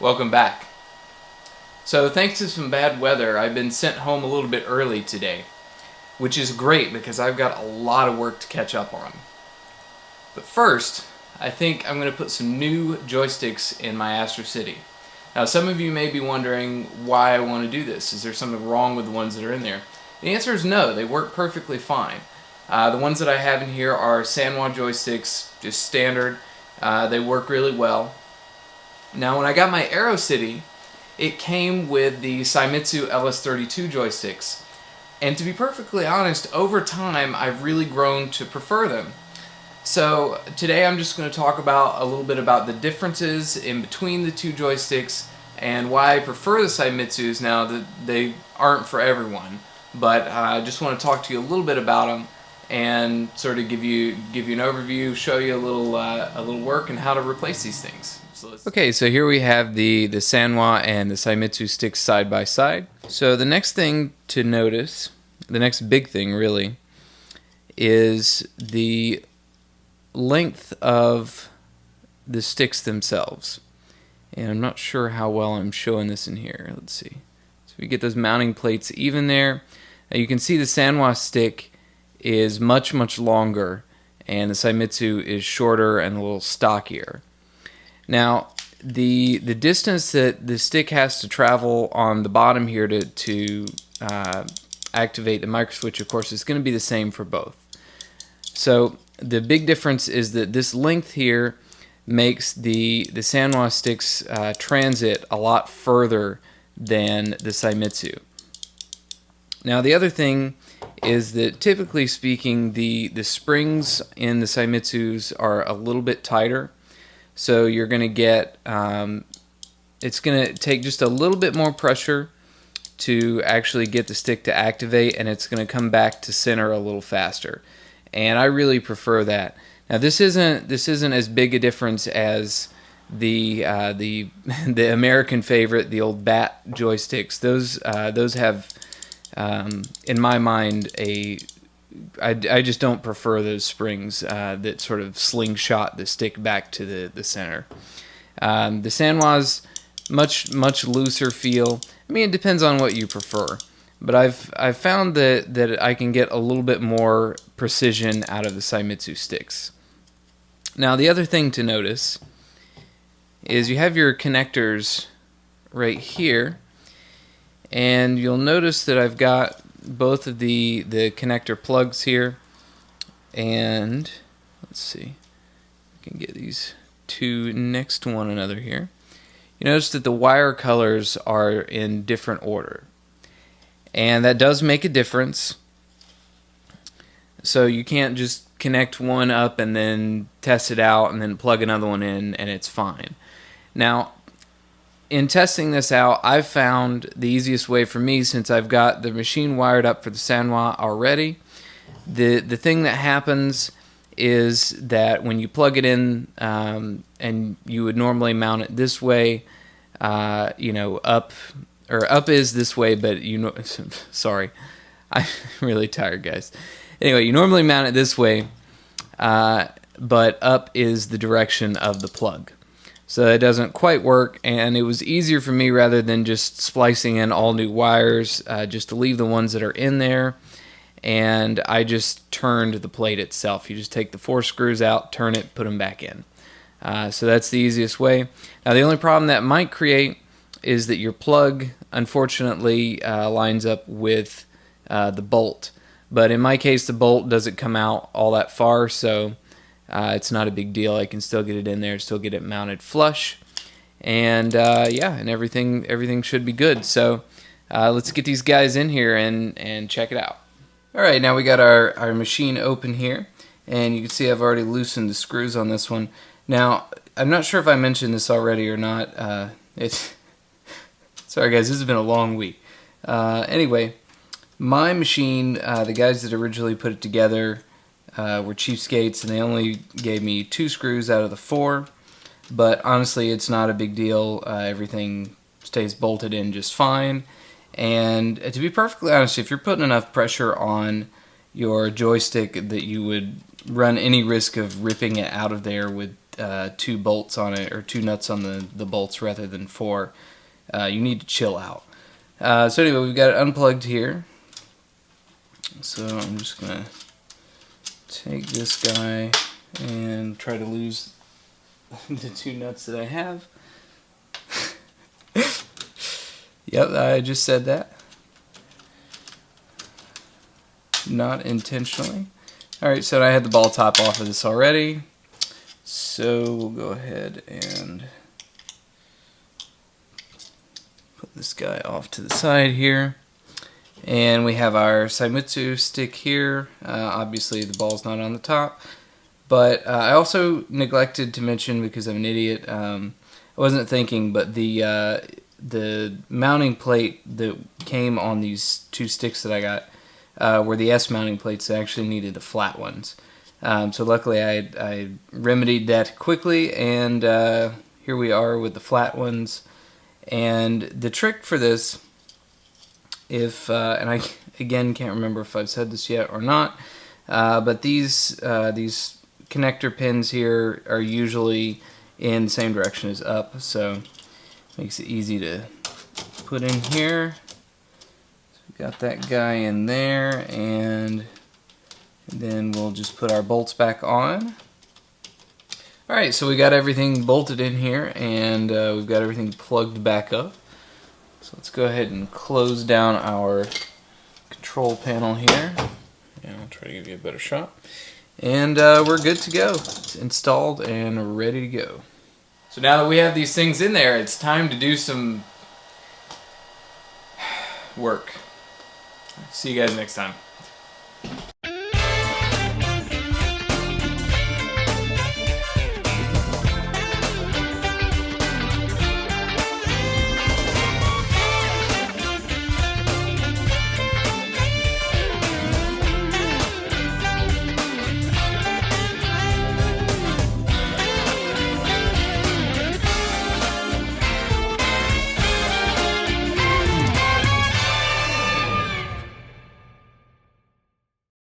Welcome back. So thanks to some bad weather, I've been sent home a little bit early today, which is great because I've got a lot of work to catch up on. But first, I think I'm going to put some new joysticks in my Astro City. Now some of you may be wondering why I want to do this. Is there something wrong with the ones that are in there? The answer is no, they work perfectly fine. The ones that I have in here are Sanwa joysticks, just standard. They work really well. Now when I got my Aero City, it came with the Seimitsu LS-32 joysticks. And to be perfectly honest, over time I've really grown to prefer them. So today I'm just going to talk about a little bit about the differences in between the two joysticks and why I prefer the Seimitsu's. Now that they aren't for everyone, but I just want to talk to you a little bit about them and sort of give you an overview, show you a little work and how to replace these things. Okay, so here we have the Sanwa and the Seimitsu sticks side by side. So the next thing to notice, the next big thing really, is the length of the sticks themselves. And I'm not sure how well I'm showing this in here. Let's see. So we get those mounting plates even there. Now you can see the Sanwa stick is much longer and the Seimitsu is shorter and a little stockier. Now the distance that the stick has to travel on the bottom here to activate the microswitch, of course, is going to be the same for both. So the big difference is that this length here makes the Sanwa stick's transit a lot further than the Seimitsu. Now the other thing is that typically speaking the springs in the Seimitsu's are a little bit tighter, so you're going to get it's going to take just a little bit more pressure to actually get the stick to activate, and it's going to come back to center a little faster, and I really prefer that. Now this isn't as big a difference as the American favorite, the old bat joysticks. Those have in my mind I just don't prefer those springs that sort of slingshot the stick back to the center. The Sanwa's much looser feel. I mean, it depends on what you prefer, but I've found that I can get a little bit more precision out of the Seimitsu sticks. Now the other thing to notice is you have your connectors right here, and you'll notice that I've got both of the connector plugs here, and let's see, I can get these two next to one another here. You notice that the wire colors are in different order, and that does make a difference. So you can't just connect one up and then test it out and then plug another one in and it's fine. Now in testing this out, I've found the easiest way for me, since I've got the machine wired up for the Sanwa already. The thing that happens is that when you plug it in, and you would normally mount it this way, up is this way, but sorry, I'm really tired, guys. Anyway, you normally mount it this way, but up is the direction of the plug. So it doesn't quite work, and it was easier for me, rather than just splicing in all new wires, just to leave the ones that are in there, and I just turned the plate itself. You just take the 4 screws out, turn it, put them back in. So that's the easiest way. Now the only problem that might create is that your plug, unfortunately, lines up with the bolt. But in my case, the bolt doesn't come out all that far, so it's not a big deal. I can still get it in there, still get it mounted flush, and and everything should be good. So let's get these guys in here and check it out. All right, now we got our machine open here, and you can see I've already loosened the screws on this one. Now I'm not sure if I mentioned this already or not. Sorry guys, this has been a long week. Anyway, my machine, the guys that originally put it together were cheapskates, and they only gave me 2 screws out of the 4, but honestly it's not a big deal. Everything stays bolted in just fine, and to be perfectly honest, if you're putting enough pressure on your joystick that you would run any risk of ripping it out of there with 2 bolts on it, or 2 nuts on the bolts rather than 4. You need to chill out. So anyway, we've got it unplugged here. So I'm just going to take this guy and try to lose the 2 nuts that I have. Yep, I just said that. Not intentionally. Alright, so I had the ball top off of this already. So we'll go ahead and put this guy off to the side here. And we have our Seimitsu stick here. Obviously the ball's not on the top. But I also neglected to mention, because I'm an idiot, I wasn't thinking, but the mounting plate that came on these 2 sticks that I got were the S mounting plates that actually needed the flat ones. So luckily I remedied that quickly, and here we are with the flat ones. And the trick for this, and I again can't remember if I've said this yet or not, but these connector pins here are usually in the same direction as up, so it makes it easy to put in here. So we got that guy in there, and then we'll just put our bolts back on. Alright, so we got everything bolted in here, and we've got everything plugged back up. So let's go ahead and close down our control panel here. And I'll try to give you a better shot. And we're good to go. It's installed and ready to go. So now that we have these things in there, it's time to do some work. See you guys next time.